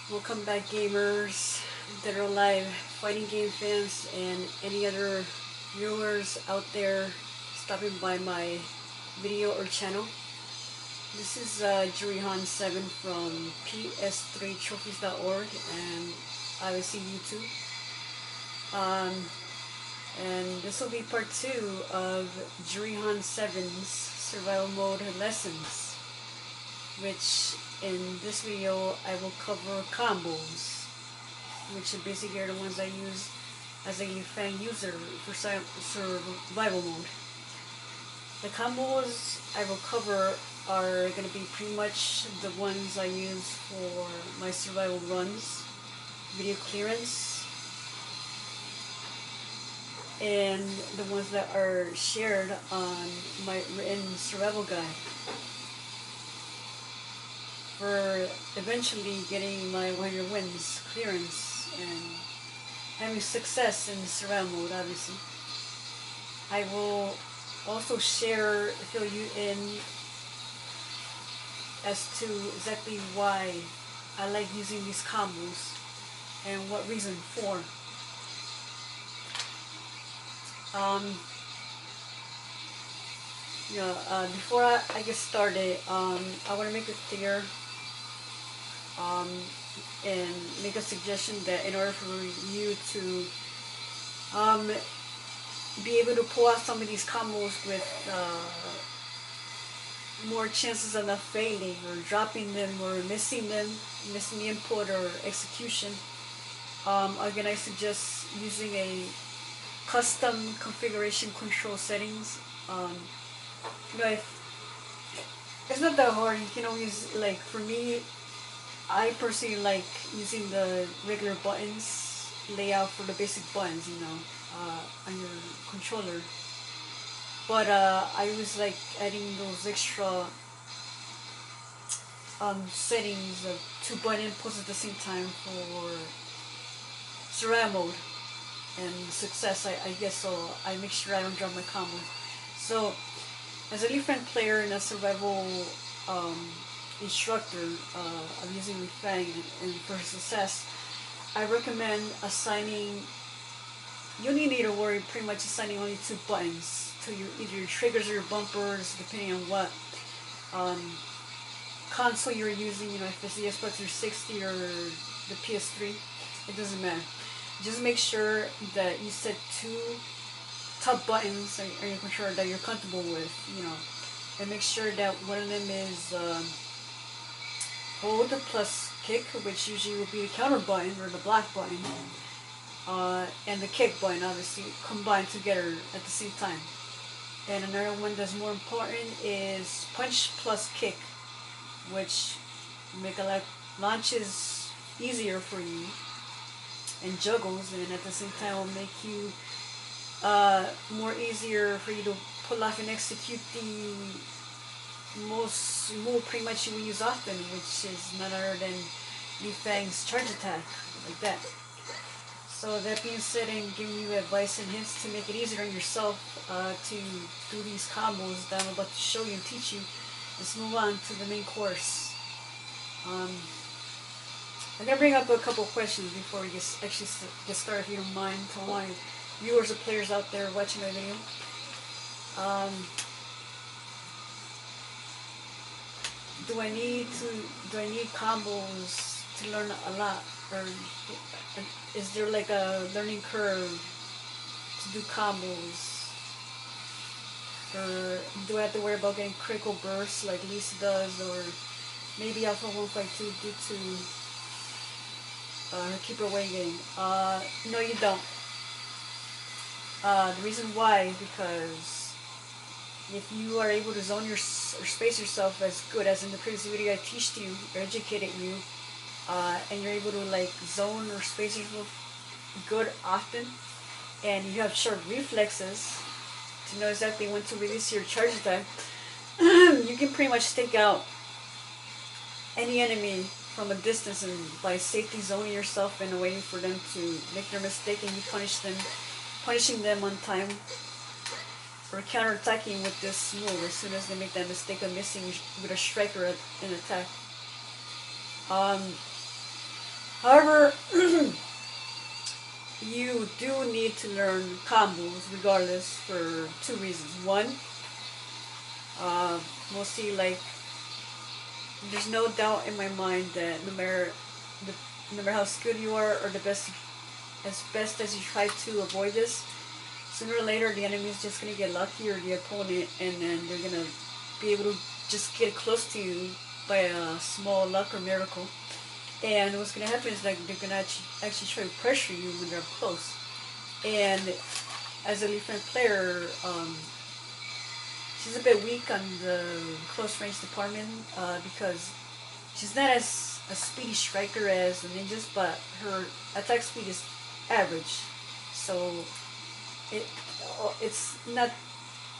Welcome back, gamers that are alive, fighting game fans, and any other viewers out there stopping by my video or channel. This is Juri 7 from ps3trophies.org and obviously YouTube. And this will be part 2 of Juri 7's survival mode lessons, which in this video I will cover combos, which basically are the ones I use as a Leifang user for survival mode. The combos I will cover are going to be pretty much the ones I use for my survival runs, video clearance, and the ones that are shared on my written survival guide for eventually getting my 100 wins clearance and having success in survival mode. Obviously, I will also fill you in as to exactly why I like using these combos and what reason for. Before I get started, I want to make it clear and make a suggestion that in order for you to be able to pull out some of these combos with more chances of not failing or dropping them or missing the input or execution, again, I suggest using a custom configuration control settings. It's not that hard. You can always, like, for me, I personally like using the regular buttons layout for the basic buttons, on your controller. But I was like adding those extra settings of 2 button inputs at the same time for survival mode and success. I guess so. I make sure I don't drop my combo. So, as a Leifang player and a survival instructor of using Leifang and for success, I recommend assigning. You only need to worry pretty much assigning only 2 buttons to either your triggers or your bumpers, depending on what console you're using. If it's the Xbox 360 or the PS3, it doesn't matter. Just make sure that you set 2 top buttons on your controller that you're comfortable with, and make sure that one of them is hold plus kick, which usually will be the counter button or the black button, and the kick button, obviously combined together at the same time. And another one that's more important is punch plus kick, which make a lot launches easier for you and juggles, and at the same time will make you more easier for you to pull off and execute the most move pretty much you will use often, which is none other than Leifang's charge attack, like that. So that being said, and giving you advice and hints to make it easier on yourself to do these combos that I'm about to show you and teach you, let's move on to the main course. I'm going to bring up a couple questions before we actually get started, if you don't mind, to all my viewers or players out there watching my video. Do I need combos to learn a lot, or is there like a learning curve to do combos, or do I have to worry about getting critical bursts like Lisa does, or maybe Alpha 152 due to her keeper weight gain? No, you don't. The reason why, because if you are able to zone or space yourself as good as in the previous video I teached you, or educated you, and you're able to like zone or space yourself good often, and you have sharp reflexes to know exactly when to release your charge attack, you can pretty much take out any enemy from a distance and by safety zoning yourself and waiting for them to make their mistake, and you punishing them on time or counter-attacking with this move as soon as they make that mistake of missing with a strike or an attack. However, you do need to learn combos regardless for two reasons. One, mostly like there's no doubt in my mind that no matter how skilled you are or the best as you try to avoid this, sooner or later the enemy is just gonna get lucky, or the opponent, and then they're gonna be able to just get close to you by a small luck or miracle. And what's gonna happen is like they're gonna actually try to pressure you when they're up close. And as a Leifang player, she's a bit weak on the close range department because she's not as a speedy striker as the ninjas, but her attack speed is average. So it it's not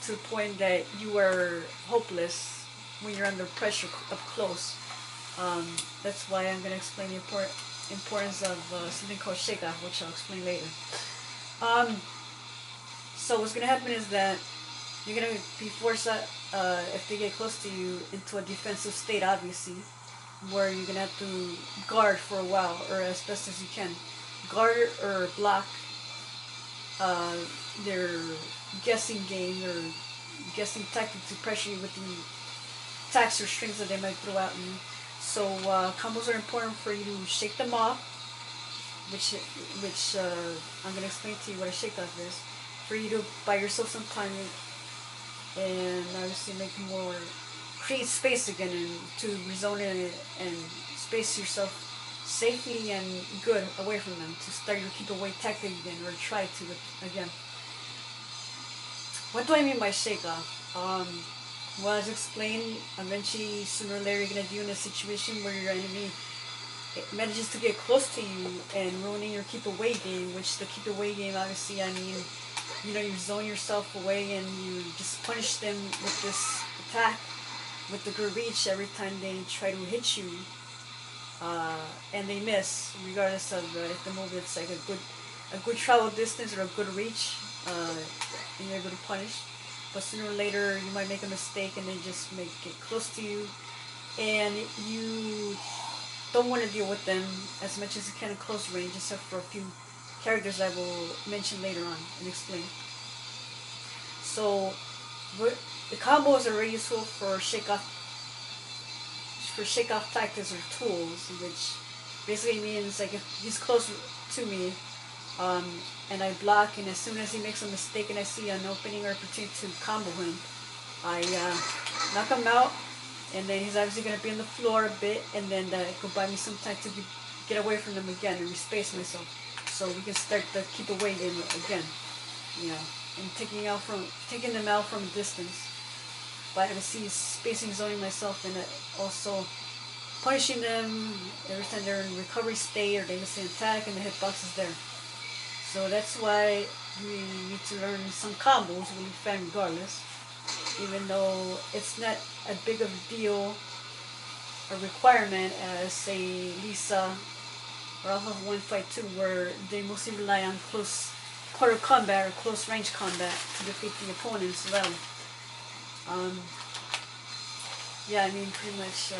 to the point that you are hopeless when you're under pressure up close. That's why I'm going to explain the importance of something called shake-off, which I'll explain later. So what's going to happen is that you're going to be forced, if they get close to you, into a defensive state, obviously, where you're going to have to guard for a while, or as best as you can. Guard or block their guessing game or guessing tactic to pressure you with the attacks or strings that they might throw at you. So combos are important for you to shake them off, which I'm going to explain to you what a shake off is. For you to buy yourself some time and obviously make more, create space again and to rezone in and space yourself safely and good away from them, to start your keep away tactic again, or try to again. What do I mean by shake off? Well, as explained, eventually sooner or later you're going to be in a situation where your enemy manages to get close to you and ruining your keep away game, which the keep away game, obviously, I mean, you zone yourself away and you just punish them with this attack with the good reach every time they try to hit you, and they miss, regardless of if the movement's like a good travel distance or a good reach, and you're able to punish. But sooner or later you might make a mistake and they just get close to you, and you don't want to deal with them as much as you can in close range, except for a few characters I will mention later on and explain. So the combos are very useful for shake off tactics or tools, which basically means like if he's close to me, and I block, and as soon as he makes a mistake and I see an opening or opportunity to combo him, I knock him out, and then he's obviously going to be on the floor a bit, and then that could buy me some time to get away from them again and respace myself, so we can start the keep away game again, and taking them out from a distance. But I see spacing zoning myself, and also punishing them every time they're in recovery state or they miss an attack and the hitbox is there. So that's why we need to learn some combos with Leifang regardless, even though it's not a big of a deal, a requirement as say Lisa or Alpha 1 Fight 2, where they mostly rely on close quarter combat or close range combat to defeat the opponents as well. Yeah, I mean pretty much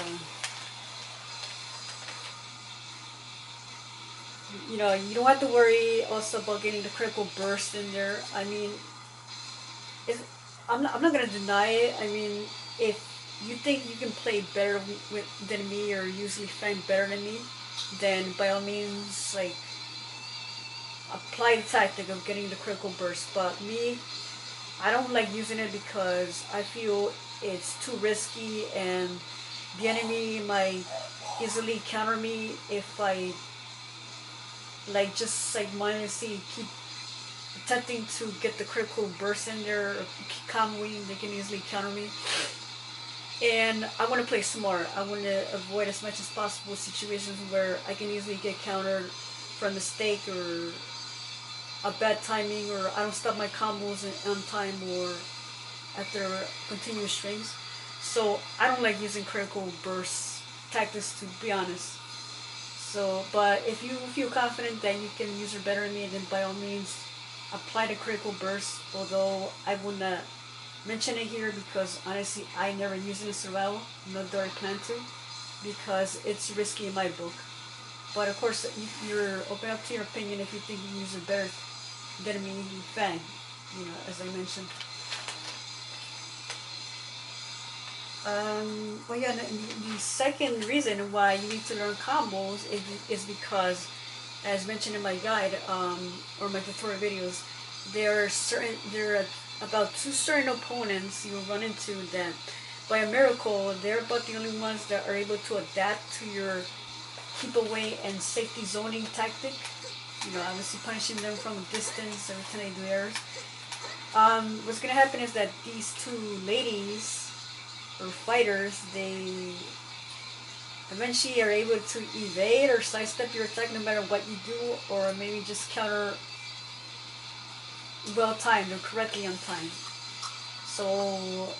you don't have to worry also about getting the critical burst in there. I mean, I'm not going to deny it. I mean, if you think you can play better than me or usually find better than me, then by all means, like, apply the tactic of getting the critical burst. But me, I don't like using it because I feel it's too risky and the enemy might easily counter me if I just mindlessly keep attempting to get the critical burst in there or comboing. They can easily counter me, and I want to play smart. I want to avoid as much as possible situations where I can easily get countered for a mistake or a bad timing, or I don't stop my combos on time or after continuous strings. So I don't like using critical burst tactics, to be honest. So, but if you feel confident that you can use her better than me, then by all means apply the critical burst, although I would not mention it here because honestly I never use it in survival, nor do I plan to, because it's risky in my book. But of course, you're open up to your opinion if you think you use it better than me, Fang. You know, as I mentioned. Well, yeah, the second reason why you need to learn combos is because, as mentioned in my guide or my tutorial videos, there are about two certain opponents you'll run into that, by a miracle, they're about the only ones that are able to adapt to your keep away and safety zoning tactic. You know, obviously punishing them from a distance every time they do errors. What's gonna happen is that these two ladies or fighters, they eventually are able to evade or sidestep your attack no matter what you do, or maybe just counter well timed or correctly on time. So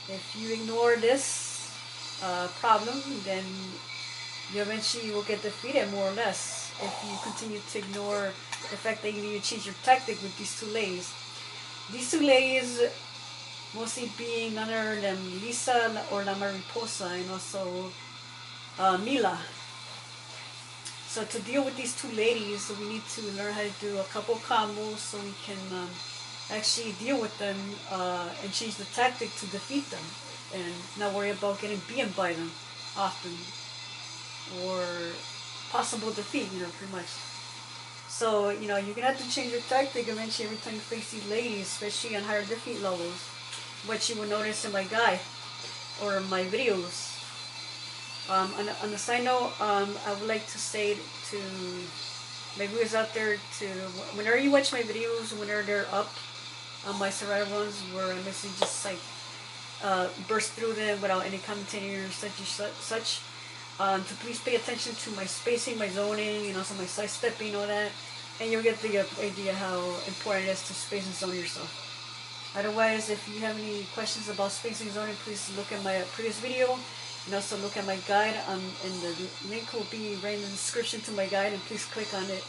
if you ignore this problem, then you eventually will get defeated, more or less, if you continue to ignore the fact that you need to change your tactic with these two ladies. These two ladies, mostly being none other than Lisa or La Mariposa, and also Mila. So to deal with these two ladies, we need to learn how to do a couple combos so we can actually deal with them and change the tactic to defeat them, and not worry about getting beaten by them often, or possible defeat, you know, pretty much. So, you know, you're gonna have to change your tactic eventually every time you face these ladies, especially on higher defeat levels, which you will notice in my guide or my videos. On the side note, I would like to say to my viewers out there to, whenever you watch my videos, whenever they're up on my survival runs, where I mostly just like burst through them without any commentating or such, to please pay attention to my spacing, my zoning, and also my sidestepping, all that, and you'll get the idea how important it is to space and zone yourself. Otherwise, if you have any questions about spacing and zoning, please look at my previous video, and also look at my guide, and the link will be right in the description to my guide, and please click on it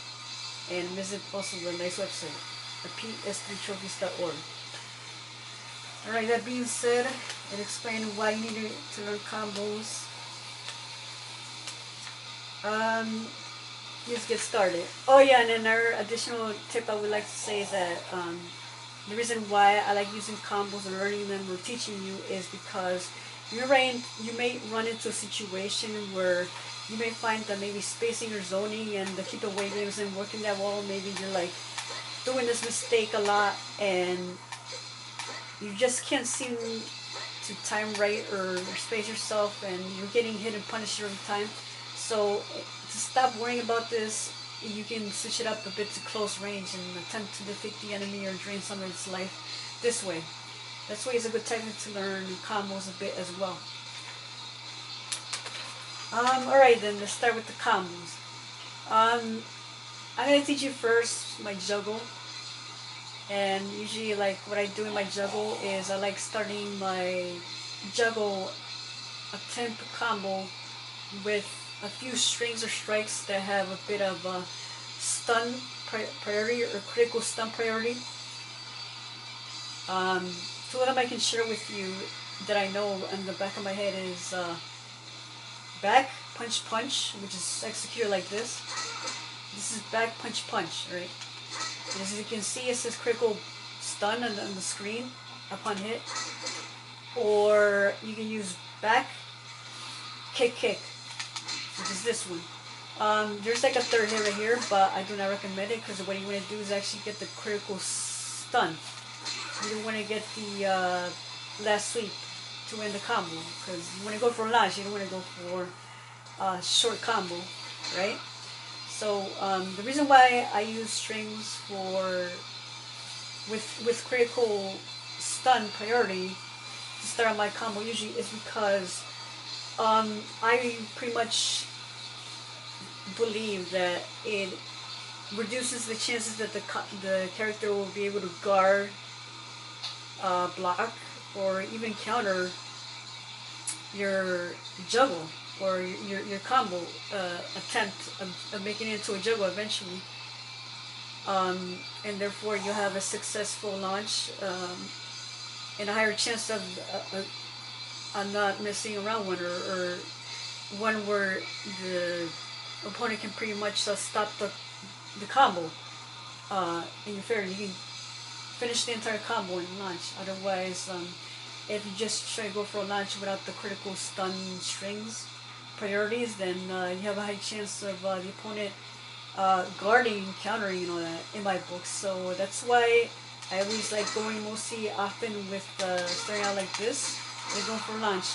and visit also the nice website, ps3trophies.org. Alright, that being said, and explaining why you need to learn combos, let's get started. Oh yeah, and another additional tip I would like to say is that the reason why I like using combos and learning them or teaching you is because you may run into a situation where you may find that maybe spacing or zoning and the keep away game isn't working that well. Maybe you're like doing this mistake a lot and you just can't seem to time right or space yourself, and you're getting hit and punished every time. So to stop worrying about this, you can switch it up a bit to close range and attempt to defeat the enemy or drain some of its life this way. That's why it's a good technique to learn combos a bit as well. Alright then, let's start with the combos. I'm going to teach you first my juggle. And usually, like, what I do in my juggle is I like starting my juggle attempt combo with a few strings or strikes that have a bit of a stun priority or critical stun priority. Two of them I can share with you that I know in the back of my head is back punch punch, which is executed like this. This is back punch punch, right? And as you can see, it says critical stun on the screen upon hit. Or you can use back kick kick, which is this one. There's like a third hit right here, but I do not recommend it because what you want to do is actually get the critical stun. You don't want to get the last sweep to end the combo, because you want to go for a launch, you don't want to go for a short combo, right? So the reason why I use strings with critical stun priority to start on my combo usually is because I pretty much believe that it reduces the chances that the character will be able to guard, block, or even counter your juggle or your combo attempt of making it into a juggle eventually, and therefore you have a successful launch and a higher chance of not messing around one, or one where the opponent can pretty much stop the combo in your favor. You can finish the entire combo in launch. Otherwise, if you just try to go for a launch without the critical stun strings priorities, then you have a high chance of the opponent guarding, countering, you know, that in my books. So that's why I always like going mostly often with starting out like this and going for launch.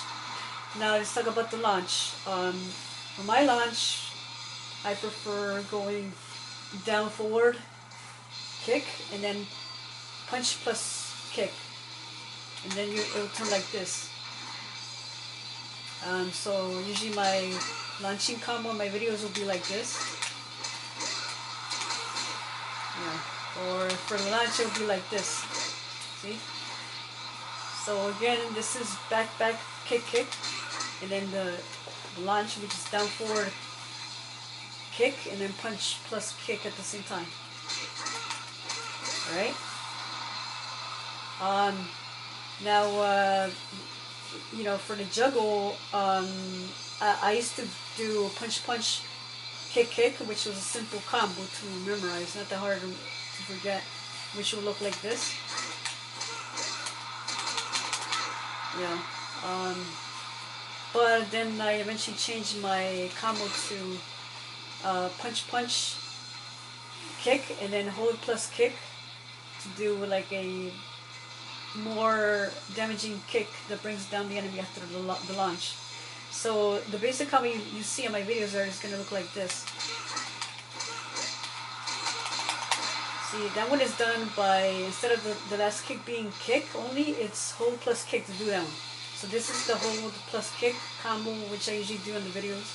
Now let's talk about the launch. For my launch, I prefer going down forward, kick, and then punch plus kick, and then it'll turn like this. So usually my launching combo in my videos will be like this. Yeah. Or for the launch it'll be like this. See? So again, this is back, kick, kick, and then the launch, which is down forward, kick, and then punch plus kick at the same time. Alright? Now, you know, for the juggle, I used to do punch, punch, kick, kick, which was a simple combo to memorize, not that hard to forget, which will look like this. Yeah. But then I eventually changed my combo to punch, punch, kick, and then hold plus kick to do like a more damaging kick that brings down the enemy after the launch. So the basic combo you see in my videos is going to look like this. See, that one is done by, instead of the last kick being kick only, it's hold plus kick to do that one. So this is the hold plus kick combo, which I usually do in the videos.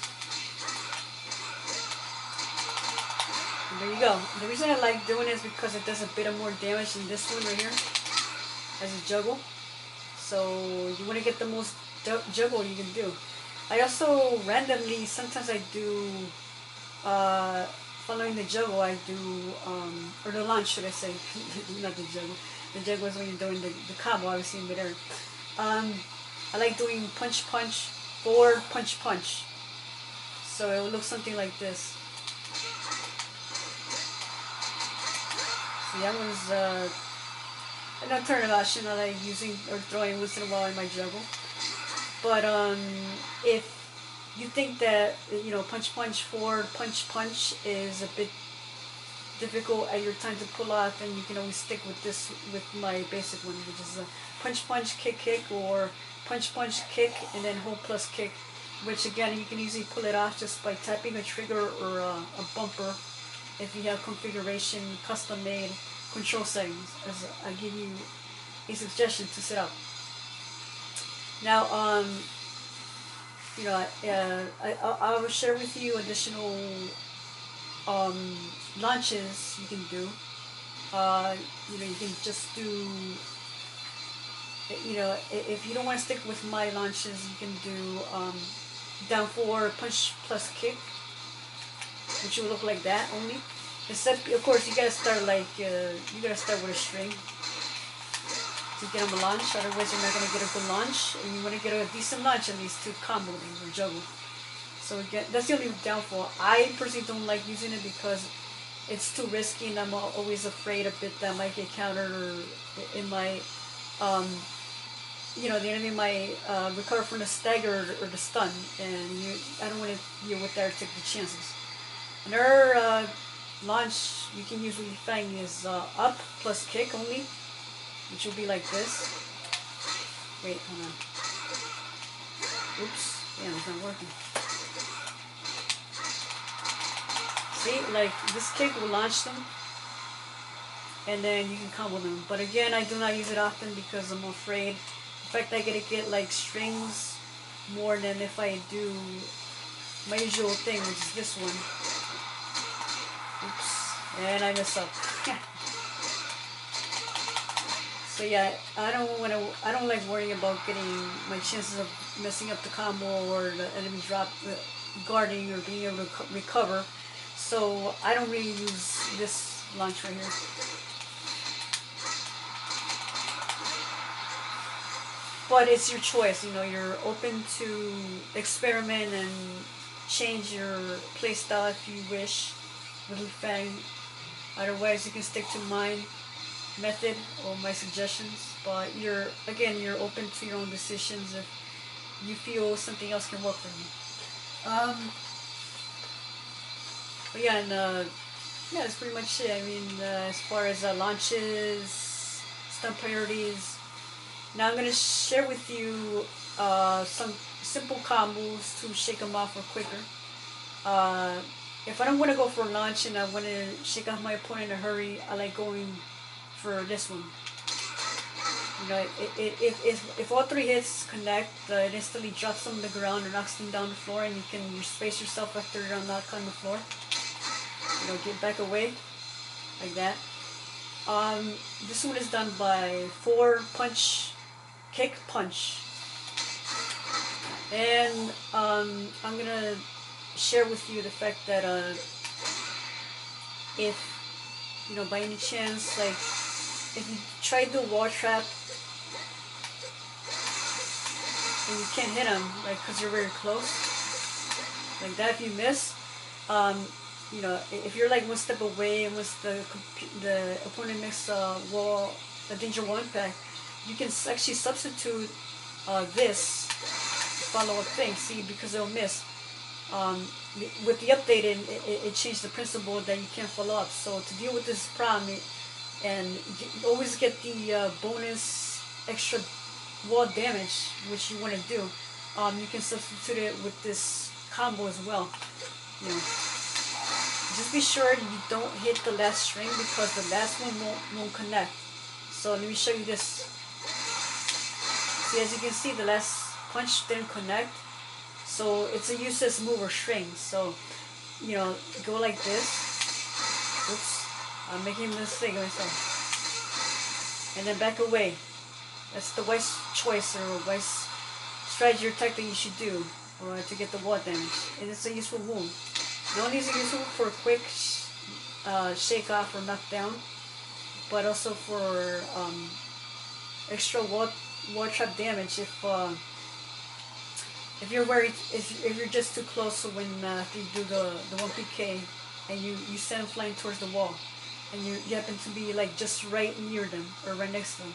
And there you go. The reason I like doing it is because it does a bit of more damage than this one right here, as a juggle. So you want to get the most juggle you can do. I also randomly, sometimes I do, following the juggle, I do, or the launch should I say, not the juggle. The juggle is when you're doing the combo, obviously in midair. I like doing punch, punch, forward, punch, punch. So it will look something like this. See, that one's, I don't turn it off, I like using or throwing once in a while in my juggle. But if you think that, you know, punch, punch, forward, punch, punch is a bit difficult at your time to pull off, then you can always stick with this, with my basic one, which is a punch, punch, kick, kick, or punch, punch, kick, and then hold plus kick, which again, you can easily pull it off just by tapping a trigger or a bumper if you have configuration, custom made control settings, as I give you a suggestion to set up. Now, you know, I will share with you additional launches you can do. You know, you can just do, you know, if you don't want to stick with my launches, you can do down forward punch plus kick, which will look like that only. Except, of course, you gotta start like, you gotta start with a string to get them a launch, otherwise you're not gonna get a good launch, and you wanna get a decent launch at least to combo things or juggle. So again, that's the only downfall. I personally don't like using it because it's too risky, and I'm always afraid a bit that I might get countered, or in my, you know, the enemy might recover from the stagger or the stun, and I don't want to deal with that or take the chances. Another launch you can usually find is up plus kick only, which will be like this. Wait, hold on. Oops, damn, it's not working. See, like this kick will launch them, and then you can combo them. But again, I do not use it often because I'm afraid. In fact, I gotta get like strings more than if I do my usual thing, which is this one. Oops, and I mess up. So yeah, I don't like worrying about getting my chances of messing up the combo or the enemy drop guarding or being able to recover. So I don't really use this launch right here. But it's your choice, you know, you're open to experiment and change your playstyle if you wish with Leifang. Otherwise, you can stick to my method or my suggestions. But you're open to your own decisions if you feel something else can work for you. But yeah, and yeah, that's pretty much it. I mean, as far as launches, stunt priorities. Now I'm gonna share with you some simple combos to shake them off or quicker. If I don't want to go for a launch and I want to shake off my opponent in a hurry, I like going for this one. You know, if all three hits connect, it instantly drops them on the ground or knocks them down the floor, and you can space yourself after you're knocked on the floor. You know, get back away like that. This one is done by 4 punch, kick, punch. And I'm gonna share with you the fact that if, you know, by any chance, like, if you try to do a wall trap and you can't hit them, like, because you're very close, like that, if you miss, you know, if you're like one step away and once the opponent makes a danger wall impact, you can actually substitute this follow-up thing, see, because it'll miss. With the update, it changed the principle that you can't follow up. So to deal with this problem and always get the bonus extra wall damage, which you want to do, you can substitute it with this combo as well. You know, just be sure you don't hit the last string because the last one won't connect. So let me show you this. See, as you can see, the last punch didn't connect. So it's a useless move or string. So, you know, go like this. Oops, I'm making a mistake myself. And then back away. That's the wise choice or wise strategy or tactic you should do to get the wall damage. And it's a useful move. Not only is it useful for a quick shake off or knockdown, but also for extra wall trap damage if you're worried, if you're just too close when after you do the 1PK and you send them flying towards the wall and you happen to be like just right near them or right next to them.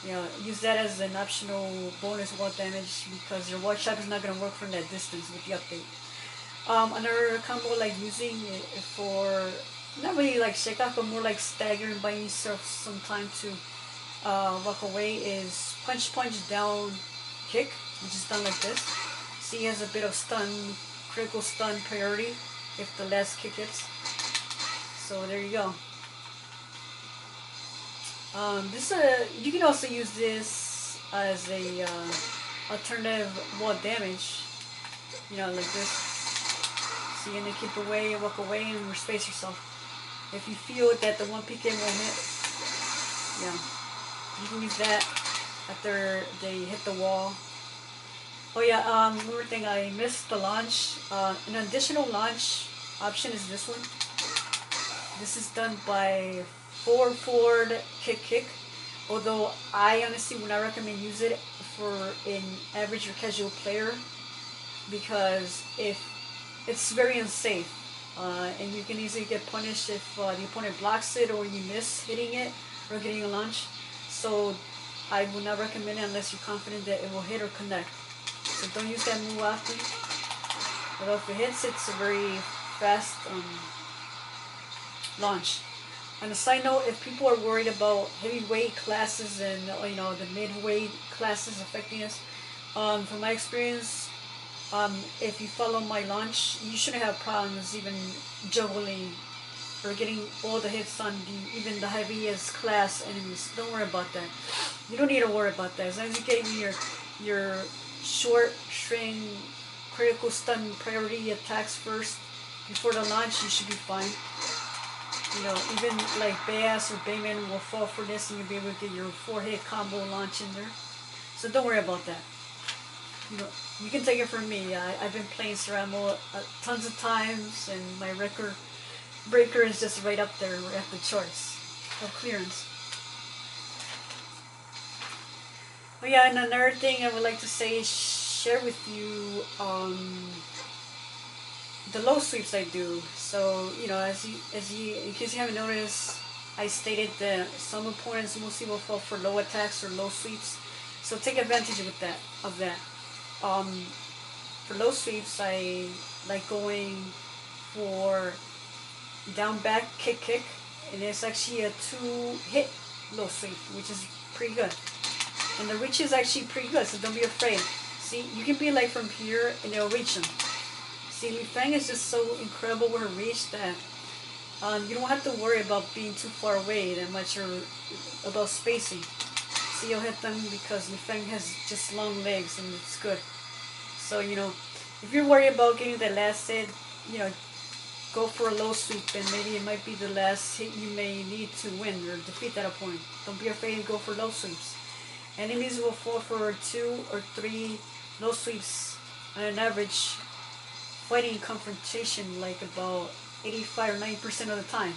You know, use that as an optional bonus wall damage because your wall trap is not going to work from that distance with the update. Another combo like using it for not really like shake off but more like staggering, buying yourself some time to walk away is punch down kick, which is done like this. See, he has a bit of critical stun priority if the last kick hits. So there you go. You can also use this as a alternative wall damage. You know, like this. See, and then keep away, walk away, and space yourself. If you feel that the 1PK won't hit, yeah, you can use that after they hit the wall. Oh yeah, one more thing, I missed the launch. An additional launch option is this one. This is done by forward kick. Although I honestly would not recommend use it for an average or casual player because it's very unsafe. And you can easily get punished if the opponent blocks it or you miss hitting it or getting a launch. So I would not recommend it unless you're confident that it will hit or connect. So don't use that move often. Although if it hits, it's a very fast launch. On a side note, if people are worried about heavyweight classes and you know the midweight classes affecting us, from my experience, if you follow my launch, you shouldn't have problems even juggling or getting all the hits on even the heaviest class enemies. Don't worry about that. You don't need to worry about that. As long as you get your short string critical stun priority attacks first before the launch, you should be fine. You know, even like Bass or Bayman will fall for this and you'll be able to get your 4-hit combo launch in there. So don't worry about that. You know, you can take it from me. I've been playing Ceramo tons of times and my record breaker is just right up there at the charts of clearance. Oh yeah, and another thing I would like to say is share with you the low sweeps I do. So as you, in case you haven't noticed, I stated that some opponents mostly will fall for low attacks or low sweeps. So take advantage of that. Um, for low sweeps, I like going for down back kick, and it's actually a 2-hit low sweep, which is pretty good. And the reach is actually pretty good, so don't be afraid. See, you can be like from here and it'll reach them. See, Leifang is just so incredible with her reach that you don't have to worry about being too far away that much or about spacing. See, you'll hit them because Leifang has just long legs and it's good. So, if you're worried about getting the last hit, go for a low sweep and maybe it might be the last hit you may need to win or defeat that opponent. Don't be afraid to go for low sweeps. Enemies will fall for 2 or 3 low sweeps on an average fighting confrontation, like about 85 or 90% of the time.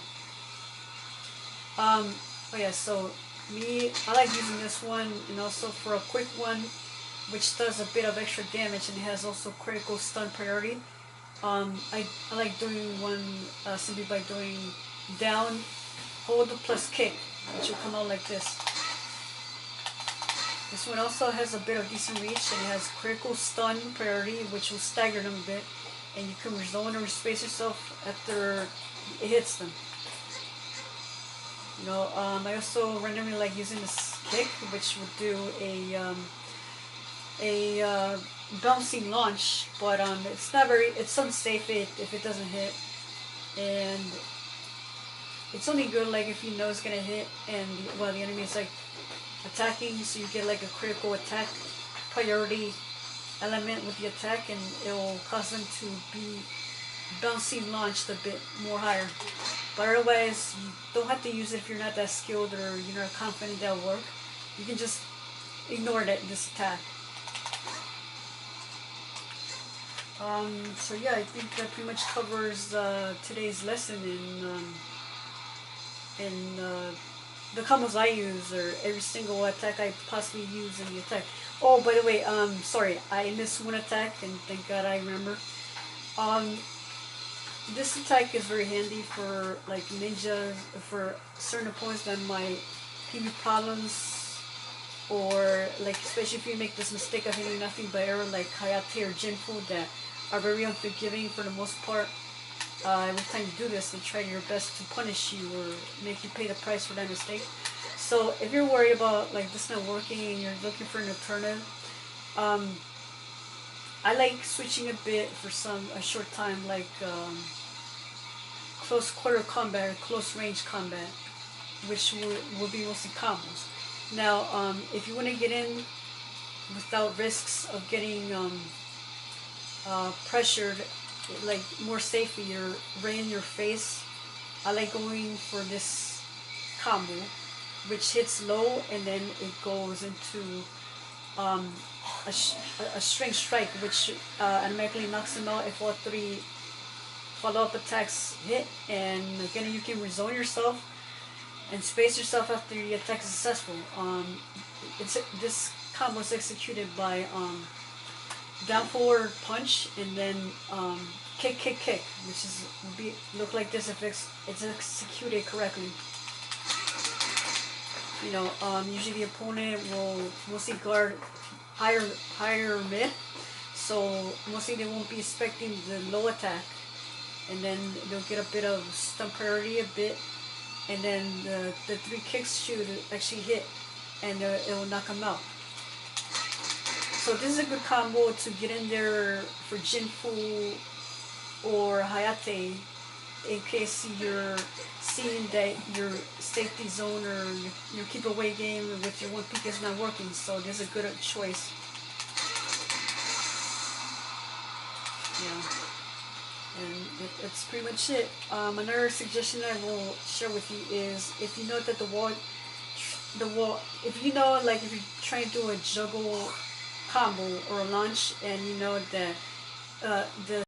Oh yeah, so I like using this one, and also for a quick one, which does a bit of extra damage and has also critical stun priority. I like doing one simply by doing down, hold plus kick, which will come out like this. This one also has a bit of decent reach and it has critical stun priority, which will stagger them a bit, and you can zone or space yourself after it hits them. I also randomly like using this kick, which would do a bouncing launch, but it's unsafe if it doesn't hit, and it's only good like if you know it's gonna hit and while the enemy is like attacking, so you get like a critical attack priority element with the attack, and it will cause them to be bouncing launched a bit more higher. But otherwise, you don't have to use it if you're not that skilled or you're not confident that'll work. You can just ignore this attack. So yeah, I think that pretty much covers today's lesson in the combos I use, or every single attack I possibly use in the attack. Oh, by the way, sorry, I missed one attack, and thank God I remember. This attack is very handy for like ninjas, for certain opponents that might give you problems, or like especially if you make this mistake of hitting nothing but arrow like Hayate or Jinfu that are very unforgiving for the most part. Every time you do this, they try your best to punish you or make you pay the price for that mistake. So if you're worried about like this not working and you're looking for an alternative, I like switching a bit for a short time, like close quarter combat or close range combat, which will be mostly combos. Now, if you want to get in without risks of getting pressured, like more safely or right in your face, I like going for this combo, which hits low and then it goes into a strength strike, which automatically knocks them out if all 3 follow-up attacks hit, and again you can rezone yourself and space yourself after the attack is successful. This combo is executed by down forward punch and then kick, which look like this if it's executed correctly. Usually the opponent will mostly guard higher mid, so mostly they won't be expecting the low attack, and then they'll get a bit of stun priority a bit, and then the 3 kicks should actually hit, and it will knock them out. So this is a good combo to get in there for Jinfu or Hayate, in case you're seeing that your safety zone or your keep away game with your 1 peak is not working. So this is a good choice. Yeah, and that's pretty much it. Another suggestion I will share with you is, if you know that the wall, if you know, like if you're trying to do a juggle combo or a launch, and you know that the